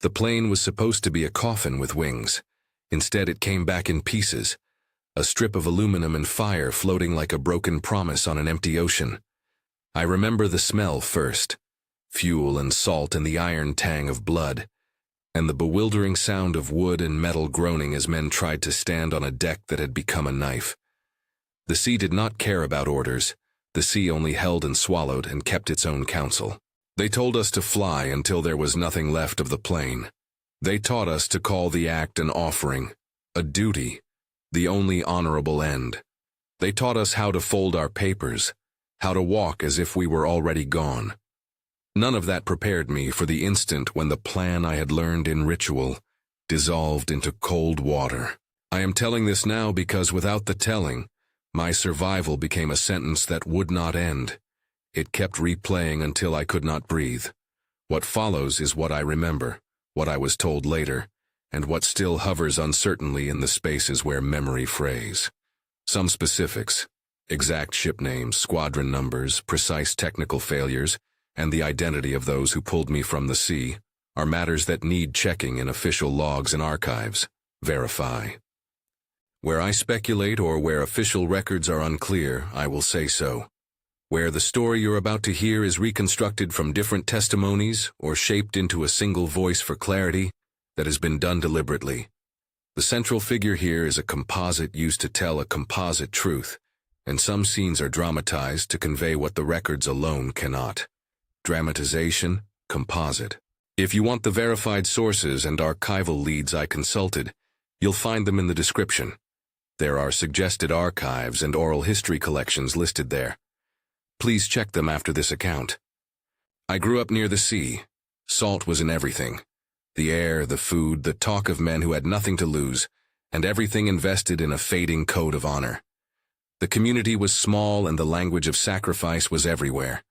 The plane was supposed to be a coffin with wings. Instead, it came back in pieces, a strip of aluminum and fire floating like a broken promise on an empty ocean. I remember the smell first, fuel and salt and the iron tang of blood, and the bewildering sound of wood and metal groaning as men tried to stand on a deck that had become a knife. The sea did not care about orders. The sea only held and swallowed and kept its own counsel. They told us to fly until there was nothing left of the plane. They taught us to call the act an offering, a duty, the only honorable end. They taught us how to fold our papers, how to walk as if we were already gone. None of that prepared me for the instant when the plan I had learned in ritual dissolved into cold water. I am telling this now because without the telling, my survival became a sentence that would not end. It kept replaying until I could not breathe. What follows is what I remember, what I was told later, and what still hovers uncertainly in the spaces where memory frays. Some specifics, exact ship names, squadron numbers, precise technical failures, and the identity of those who pulled me from the sea, are matters that need checking in official logs and archives. Verify. Where I speculate or where official records are unclear, I will say so. Where the story you're about to hear is reconstructed from different testimonies or shaped into a single voice for clarity, that has been done deliberately. The central figure here is a composite used to tell a composite truth, and some scenes are dramatized to convey what the records alone cannot. Dramatization, composite. If you want the verified sources and archival leads I consulted, you'll find them in the description. There are suggested archives and oral history collections listed there. Please check them after this account. I grew up near the sea. Salt was in everything. The air, the food, the talk of men who had nothing to lose, and everything invested in a fading code of honor. The community was small and the language of sacrifice was everywhere.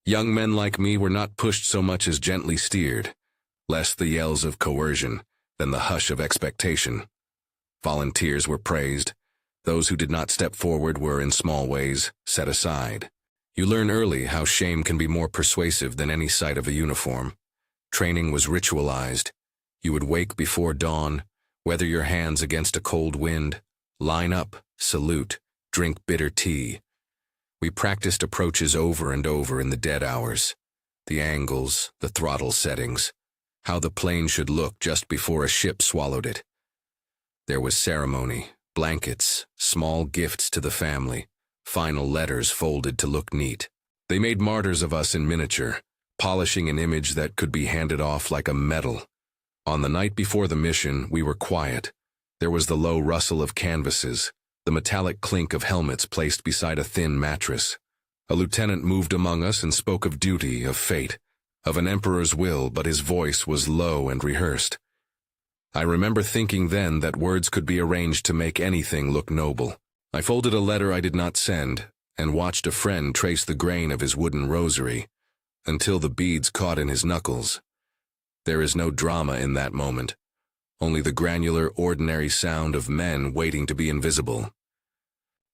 Young men like me were not pushed so much as gently steered, less the yells of coercion than the hush of expectation. Volunteers were praised. Those who did not step forward were, in small ways, set aside. You learn early how shame can be more persuasive than any sight of a uniform. Training was ritualized. You would wake before dawn, weather your hands against a cold wind, line up, salute, drink bitter tea. We practiced approaches over and over in the dead hours. The angles, the throttle settings, how the plane should look just before a ship swallowed it. There was ceremony, blankets, small gifts to the family, final letters folded to look neat. They made martyrs of us in miniature, polishing an image that could be handed off like a medal. On the night before the mission, we were quiet. There was the low rustle of canvases, the metallic clink of helmets placed beside a thin mattress. A lieutenant moved among us and spoke of duty, of fate, of an emperor's will, but his voice was low and rehearsed. I remember thinking then that words could be arranged to make anything look noble. I folded a letter I did not send and watched a friend trace the grain of his wooden rosary until the beads caught in his knuckles. There is no drama in that moment, only the granular, ordinary sound of men waiting to be invisible.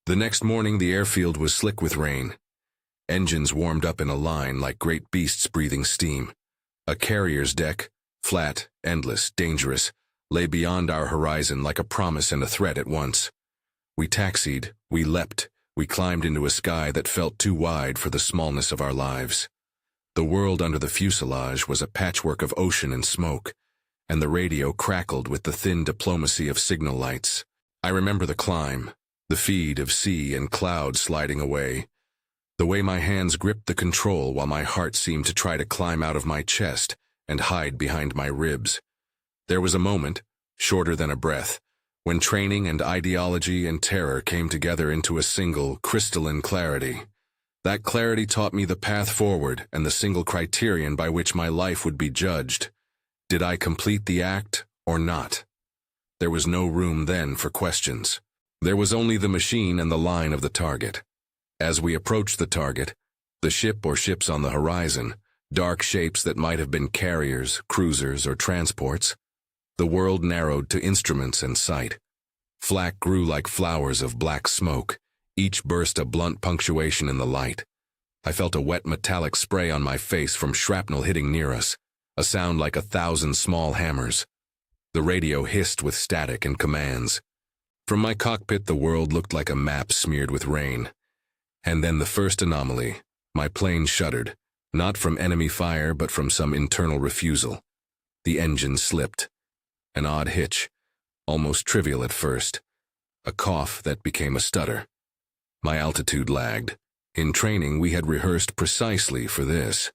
The next morning the airfield was slick with rain. Engines warmed up in a line like great beasts breathing steam. A carrier's deck, flat, endless, dangerous, lay beyond our horizon like a promise and a threat at once. We taxied, we leapt, we climbed into a sky that felt too wide for the smallness of our lives. The world under the fuselage was a patchwork of ocean and smoke, and the radio crackled with the thin diplomacy of signal lights. I remember the climb, the feed of sea and cloud sliding away, the way my hands gripped the control while my heart seemed to try to climb out of my chest and hide behind my ribs. There was a moment, shorter than a breath, when training and ideology and terror came together into a single, crystalline clarity. That clarity taught me the path forward and the single criterion by which my life would be judged. Did I complete the act or not? There was no room then for questions. There was only the machine and the line of the target. As we approached the target, the ship or ships on the horizon, dark shapes that might have been carriers, cruisers, or transports, the world narrowed to instruments and sight. Flak grew like flowers of black smoke, each burst a blunt punctuation in the light. I felt a wet metallic spray on my face from shrapnel hitting near us, a sound like 1,000 small hammers. The radio hissed with static and commands. From my cockpit, the world looked like a map smeared with rain. And then the first anomaly. My plane shuddered, not from enemy fire but from some internal refusal. The engine slipped. An odd hitch, almost trivial at first. A cough that became a stutter. My altitude lagged. In training, we had rehearsed precisely for this.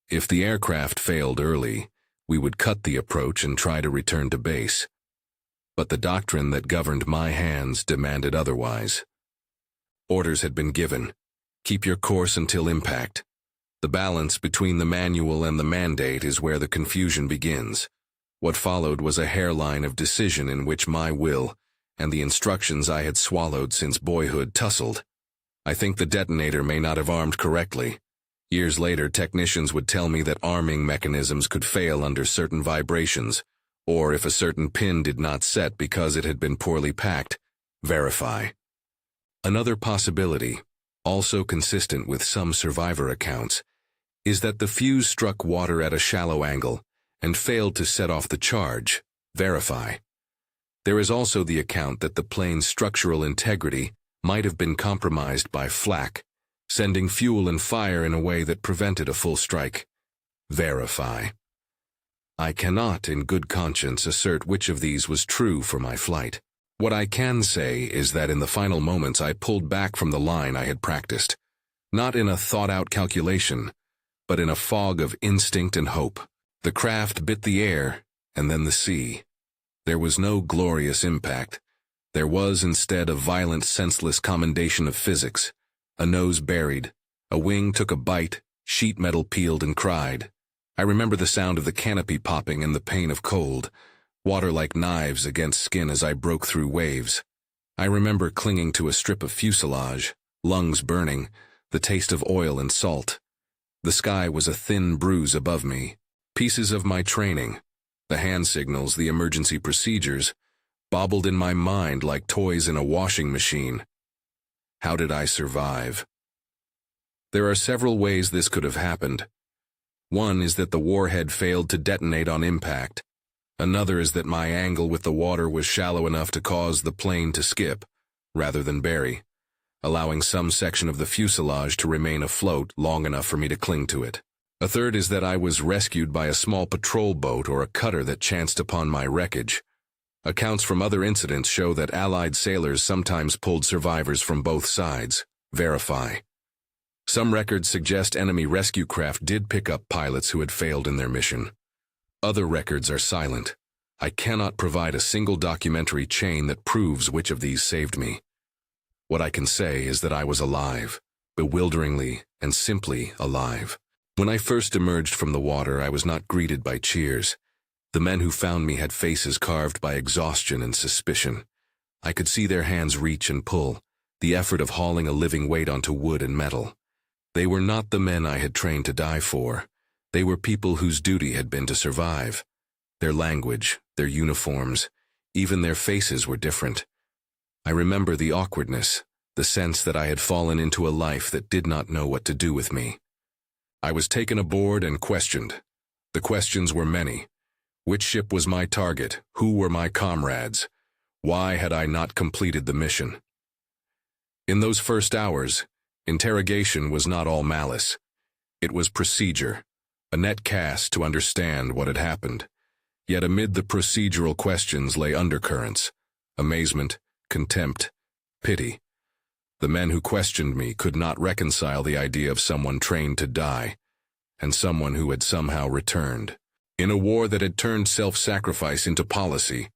If the aircraft failed early, we would cut the approach and try to return to base. But the doctrine that governed my hands demanded otherwise. Orders had been given. Keep your course until impact. The balance between the manual and the mandate is where the confusion begins. What followed was a hairline of decision in which my will and the instructions I had swallowed since boyhood tussled. I think the detonator may not have armed correctly. Years later, technicians would tell me that arming mechanisms could fail under certain vibrations, or if a certain pin did not set because it had been poorly packed. Verify. Another possibility, also consistent with some survivor accounts, is that the fuse struck water at a shallow angle and failed to set off the charge. Verify. There is also the account that the plane's structural integrity might have been compromised by flak, sending fuel and fire in a way that prevented a full strike. Verify. I cannot, in good conscience, assert which of these was true for my flight. What I can say is that in the final moments I pulled back from the line I had practiced, not in a thought-out calculation, but in a fog of instinct and hope. The craft bit the air, and then the sea. There was no glorious impact. There was instead a violent, senseless commendation of physics. A nose buried, a wing took a bite, sheet metal peeled and cried. I remember the sound of the canopy popping and the pain of cold, water like knives against skin as I broke through waves. I remember clinging to a strip of fuselage, lungs burning, the taste of oil and salt. The sky was a thin bruise above me. Pieces of my training, the hand signals, the emergency procedures, bobbled in my mind like toys in a washing machine. How did I survive? There are several ways this could have happened. One is that the warhead failed to detonate on impact. Another is that my angle with the water was shallow enough to cause the plane to skip, rather than bury, allowing some section of the fuselage to remain afloat long enough for me to cling to it. A third is that I was rescued by a small patrol boat or a cutter that chanced upon my wreckage. Accounts from other incidents show that Allied sailors sometimes pulled survivors from both sides. Verify. Some records suggest enemy rescue craft did pick up pilots who had failed in their mission. Other records are silent. I cannot provide a single documentary chain that proves which of these saved me. What I can say is that I was alive, bewilderingly and simply alive. When I first emerged from the water, I was not greeted by cheers. The men who found me had faces carved by exhaustion and suspicion. I could see their hands reach and pull, the effort of hauling a living weight onto wood and metal. They were not the men I had trained to die for. They were people whose duty had been to survive. Their language, their uniforms, even their faces were different. I remember the awkwardness, the sense that I had fallen into a life that did not know what to do with me. I was taken aboard and questioned. The questions were many. Which ship was my target? Who were my comrades? Why had I not completed the mission? In those first hours, interrogation was not all malice. It was procedure, a net cast to understand what had happened. Yet amid the procedural questions lay undercurrents, amazement, contempt, pity. The men who questioned me could not reconcile the idea of someone trained to die, and someone who had somehow returned. In a war that had turned self-sacrifice into policy,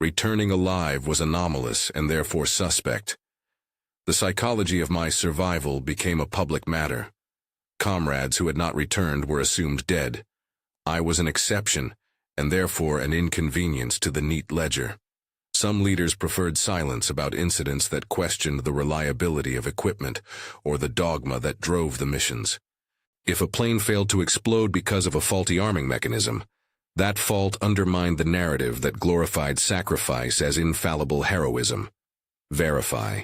returning alive was anomalous and therefore suspect. The psychology of my survival became a public matter. Comrades who had not returned were assumed dead. I was an exception, and therefore an inconvenience to the neat ledger. Some leaders preferred silence about incidents that questioned the reliability of equipment or the dogma that drove the missions. If a plane failed to explode because of a faulty arming mechanism, that fault undermined the narrative that glorified sacrifice as infallible heroism. Verify.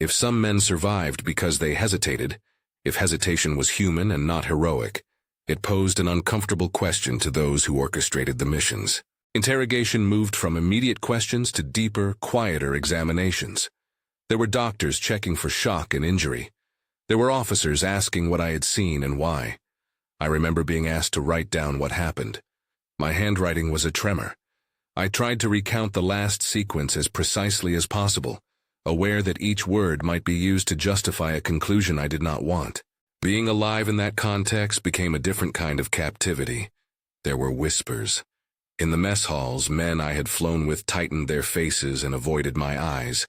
If some men survived because they hesitated, if hesitation was human and not heroic, It posed an uncomfortable question to those who orchestrated the missions. Interrogation moved from immediate questions to deeper, quieter examinations. There were doctors checking for shock and injury. There were officers asking what I had seen and why. I remember being asked to write down what happened. My handwriting was a tremor. I tried to recount the last sequence as precisely as possible, aware that each word might be used to justify a conclusion I did not want. Being alive in that context became a different kind of captivity. There were whispers. In the mess halls, men I had flown with tightened their faces and avoided my eyes.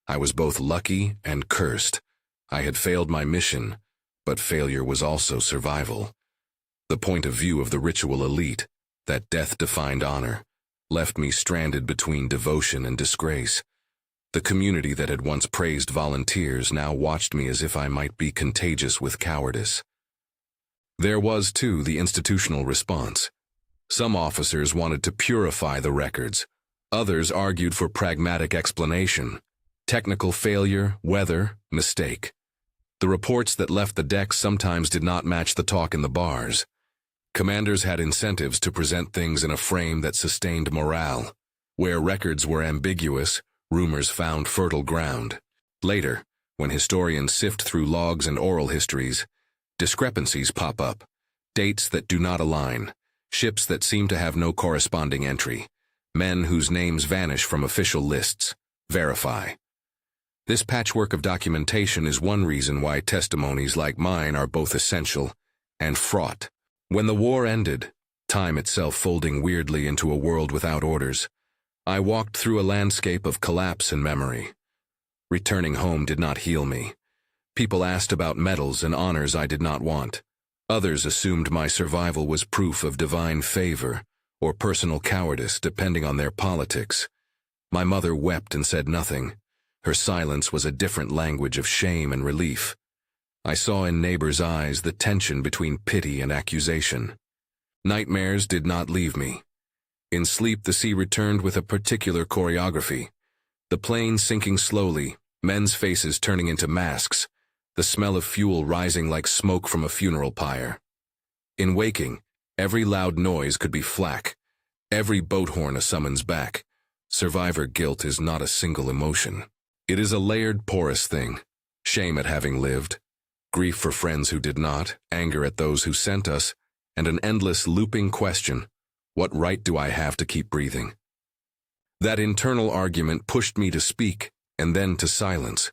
I was both lucky and cursed. I had failed my mission, but failure was also survival. The point of view of the ritual elite, that death-defined honor, left me stranded between devotion and disgrace. The community that had once praised volunteers now watched me as if I might be contagious with cowardice. There was, too, the institutional response. Some officers wanted to purify the records. Others argued for pragmatic explanation. Technical failure, weather, mistake. The reports that left the decks sometimes did not match the talk in the bars. Commanders had incentives to present things in a frame that sustained morale. Where records were ambiguous, rumors found fertile ground. Later, when historians sift through logs and oral histories, discrepancies pop up. Dates that do not align. Ships that seem to have no corresponding entry. Men whose names vanish from official lists. Verify. This patchwork of documentation is one reason why testimonies like mine are both essential and fraught. When the war ended, time itself folding weirdly into a world without orders, I walked through a landscape of collapse and memory. Returning home did not heal me. People asked about medals and honors I did not want. Others assumed my survival was proof of divine favor or personal cowardice, depending on their politics. My mother wept and said nothing. Her silence was a different language of shame and relief. I saw in neighbors' eyes the tension between pity and accusation. Nightmares did not leave me. In sleep, the sea returned with a particular choreography. The plane sinking slowly, men's faces turning into masks, the smell of fuel rising like smoke from a funeral pyre. In waking, every loud noise could be flak, every boat horn a summons back. Survivor guilt is not a single emotion. It is a layered, porous thing. Shame at having lived, grief for friends who did not, anger at those who sent us, and an endless looping question: what right do I have to keep breathing? That internal argument pushed me to speak, and then to silence.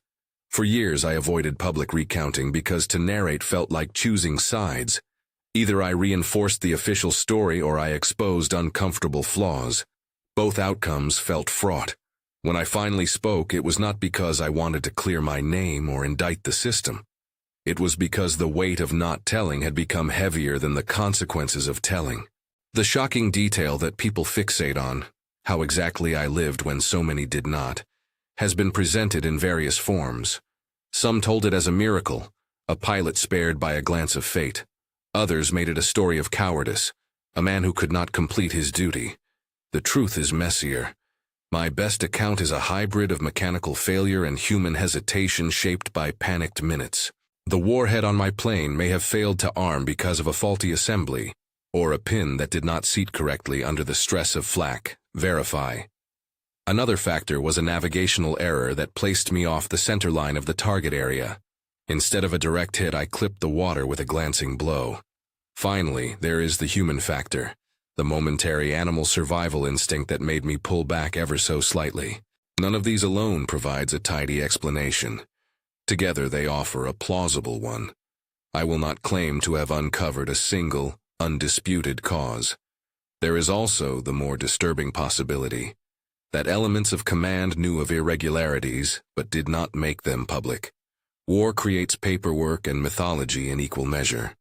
For years I avoided public recounting because to narrate felt like choosing sides. Either I reinforced the official story or I exposed uncomfortable flaws. Both outcomes felt fraught. When I finally spoke, it was not because I wanted to clear my name or indict the system. It was because the weight of not telling had become heavier than the consequences of telling. The shocking detail that people fixate on, how exactly I lived when so many did not, has been presented in various forms. Some told it as a miracle, a pilot spared by a glance of fate. Others made it a story of cowardice, a man who could not complete his duty. The truth is messier. My best account is a hybrid of mechanical failure and human hesitation shaped by panicked minutes. The warhead on my plane may have failed to arm because of a faulty assembly, or a pin that did not seat correctly under the stress of flak. Verify. Another factor was a navigational error that placed me off the center line of the target area. Instead of a direct hit, I clipped the water with a glancing blow. Finally, there is the human factor, the momentary animal survival instinct that made me pull back ever so slightly. None of these alone provides a tidy explanation. Together they offer a plausible one. I will not claim to have uncovered a single, undisputed cause. There is also the more disturbing possibility that elements of command knew of irregularities but did not make them public. War creates paperwork and mythology in equal measure.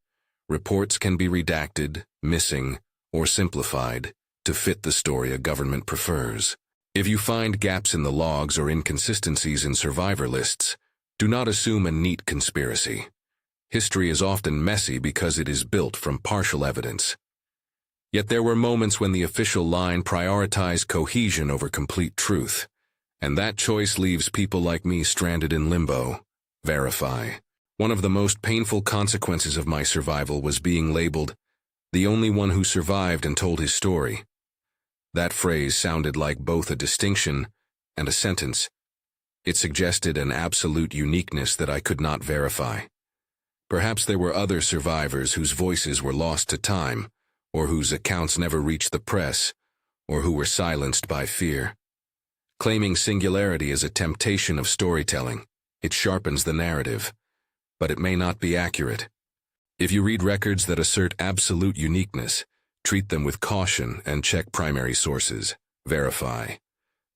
Reports can be redacted, missing, or simplified to fit the story a government prefers. If you find gaps in the logs or inconsistencies in survivor lists, do not assume a neat conspiracy. History is often messy because it is built from partial evidence. Yet there were moments when the official line prioritized cohesion over complete truth, and that choice leaves people like me stranded in limbo. Verify. One of the most painful consequences of my survival was being labeled the only one who survived and told his story. That phrase sounded like both a distinction and a sentence. It suggested an absolute uniqueness that I could not verify. Perhaps there were other survivors whose voices were lost to time, or whose accounts never reached the press, or who were silenced by fear. Claiming singularity is a temptation of storytelling. It sharpens the narrative, but it may not be accurate. If you read records that assert absolute uniqueness, treat them with caution and check primary sources. Verify.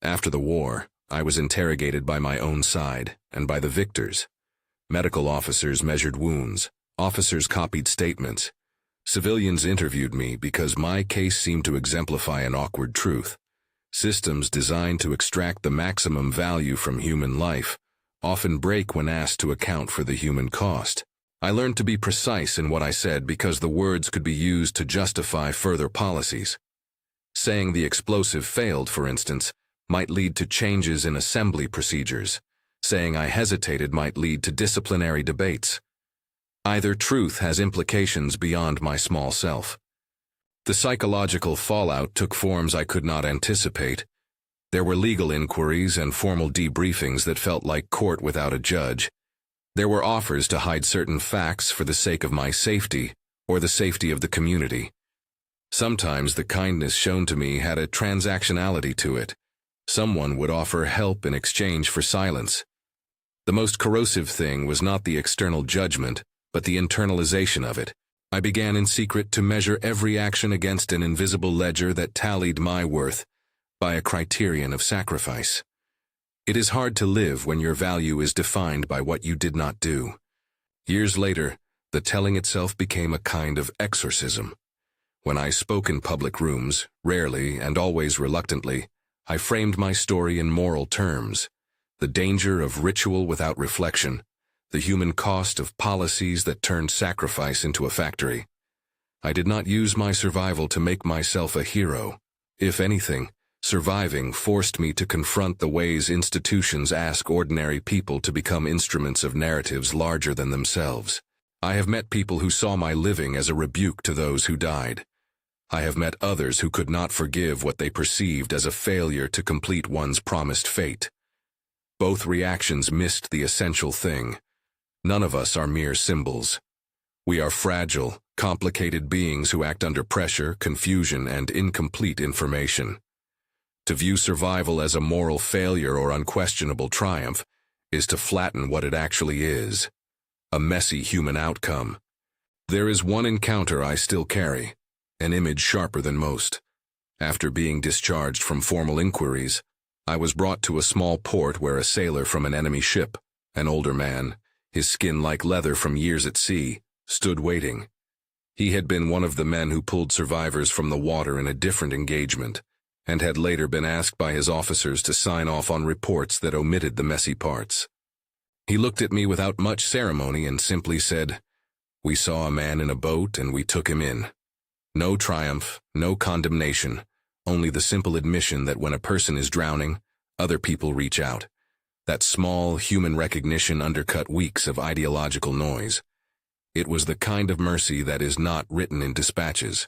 After the war, I was interrogated by my own side and by the victors. Medical officers measured wounds. Officers copied statements. Civilians interviewed me because my case seemed to exemplify an awkward truth. Systems designed to extract the maximum value from human life often break when asked to account for the human cost. I learned to be precise in what I said because the words could be used to justify further policies. Saying the explosive failed, for instance, might lead to changes in assembly procedures. Saying I hesitated might lead to disciplinary debates. Either truth has implications beyond my small self. The psychological fallout took forms I could not anticipate. There were legal inquiries and formal debriefings that felt like court without a judge. There were offers to hide certain facts for the sake of my safety or the safety of the community. Sometimes the kindness shown to me had a transactionality to it. Someone would offer help in exchange for silence. The most corrosive thing was not the external judgment, but the internalization of it. I began in secret to measure every action against an invisible ledger that tallied my worth by a criterion of sacrifice. It is hard to live when your value is defined by what you did not do. Years later, the telling itself became a kind of exorcism. When I spoke in public rooms, rarely and always reluctantly, I framed my story in moral terms. The danger of ritual without reflection, the human cost of policies that turned sacrifice into a factory. I did not use my survival to make myself a hero. If anything, surviving forced me to confront the ways institutions ask ordinary people to become instruments of narratives larger than themselves. I have met people who saw my living as a rebuke to those who died. I have met others who could not forgive what they perceived as a failure to complete one's promised fate. Both reactions missed the essential thing. None of us are mere symbols. We are fragile, complicated beings who act under pressure, confusion, and incomplete information. To view survival as a moral failure or unquestionable triumph is to flatten what it actually is, a messy human outcome. There is one encounter I still carry, an image sharper than most. After being discharged from formal inquiries, I was brought to a small port where a sailor from an enemy ship, an older man, his skin like leather from years at sea, stood waiting. He had been one of the men who pulled survivors from the water in a different engagement, and had later been asked by his officers to sign off on reports that omitted the messy parts. He looked at me without much ceremony and simply said, "We saw a man in a boat and we took him in." No triumph, no condemnation, only the simple admission that when a person is drowning, other people reach out. That small human recognition undercut weeks of ideological noise. It was the kind of mercy that is not written in dispatches.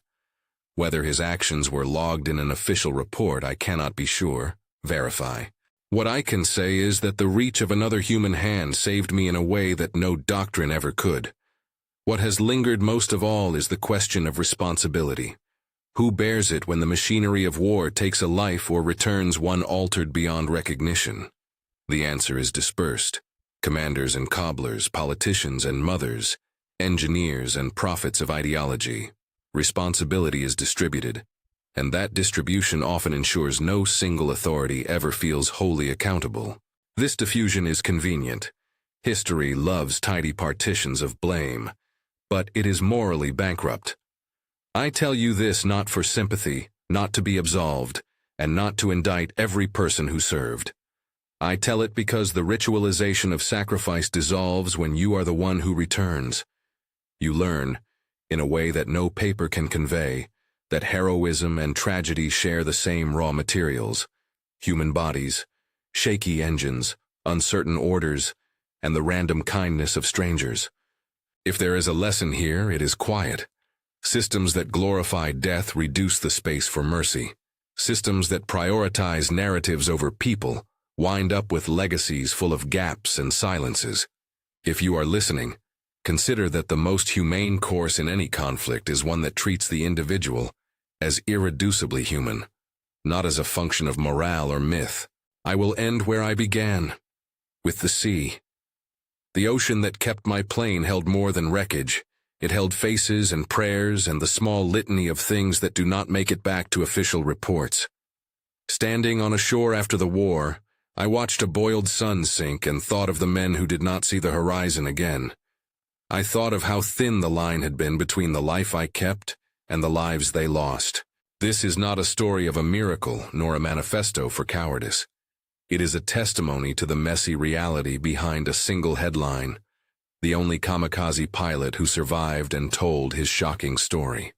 Whether his actions were logged in an official report, I cannot be sure. Verify. What I can say is that the reach of another human hand saved me in a way that no doctrine ever could. What has lingered most of all is the question of responsibility. Who bears it when the machinery of war takes a life or returns one altered beyond recognition? The answer is dispersed. Commanders and cobblers, politicians and mothers, engineers and prophets of ideology. Responsibility is distributed, and that distribution often ensures no single authority ever feels wholly accountable. This diffusion is convenient. History loves tidy partitions of blame, but it is morally bankrupt. I tell you this not for sympathy, not to be absolved, and not to indict every person who served. I tell it because the ritualization of sacrifice dissolves when you are the one who returns. You learn, in a way that no paper can convey, that heroism and tragedy share the same raw materials: human bodies, shaky engines, uncertain orders, and the random kindness of strangers. If there is a lesson here, it is quiet. Systems that glorify death reduce the space for mercy. Systems that prioritize narratives over people wind up with legacies full of gaps and silences. If you are listening, consider that the most humane course in any conflict is one that treats the individual as irreducibly human, not as a function of morale or myth. I will end where I began, with the sea. The ocean that kept my plane held more than wreckage. It held faces and prayers and the small litany of things that do not make it back to official reports. Standing on a shore after the war, I watched a boiled sun sink and thought of the men who did not see the horizon again. I thought of how thin the line had been between the life I kept and the lives they lost. This is not a story of a miracle nor a manifesto for cowardice. It is a testimony to the messy reality behind a single headline, the only kamikaze pilot who survived and told his shocking story.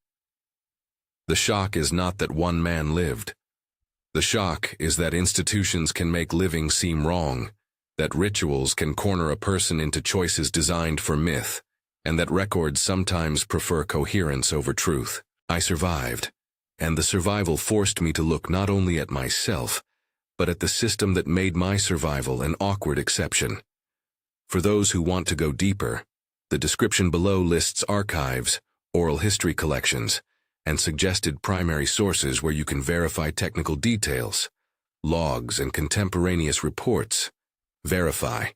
The shock is not that one man lived. The shock is that institutions can make living seem wrong, that rituals can corner a person into choices designed for myth, and that records sometimes prefer coherence over truth. I survived, and the survival forced me to look not only at myself, but at the system that made my survival an awkward exception. For those who want to go deeper, the description below lists archives, oral history collections, and suggested primary sources where you can verify technical details, logs, and contemporaneous reports. Verify.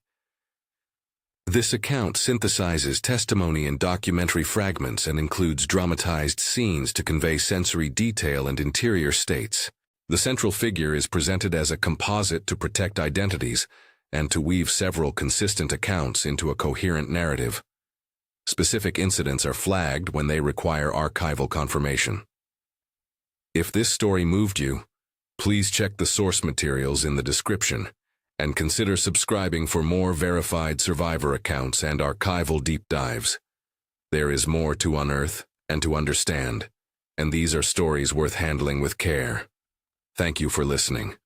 This account synthesizes testimony and documentary fragments and includes dramatized scenes to convey sensory detail and interior states. The central figure is presented as a composite to protect identities and to weave several consistent accounts into a coherent narrative. Specific incidents are flagged when they require archival confirmation. If this story moved you, please check the source materials in the description and consider subscribing for more verified survivor accounts and archival deep dives. There is more to unearth and to understand, and these are stories worth handling with care. Thank you for listening.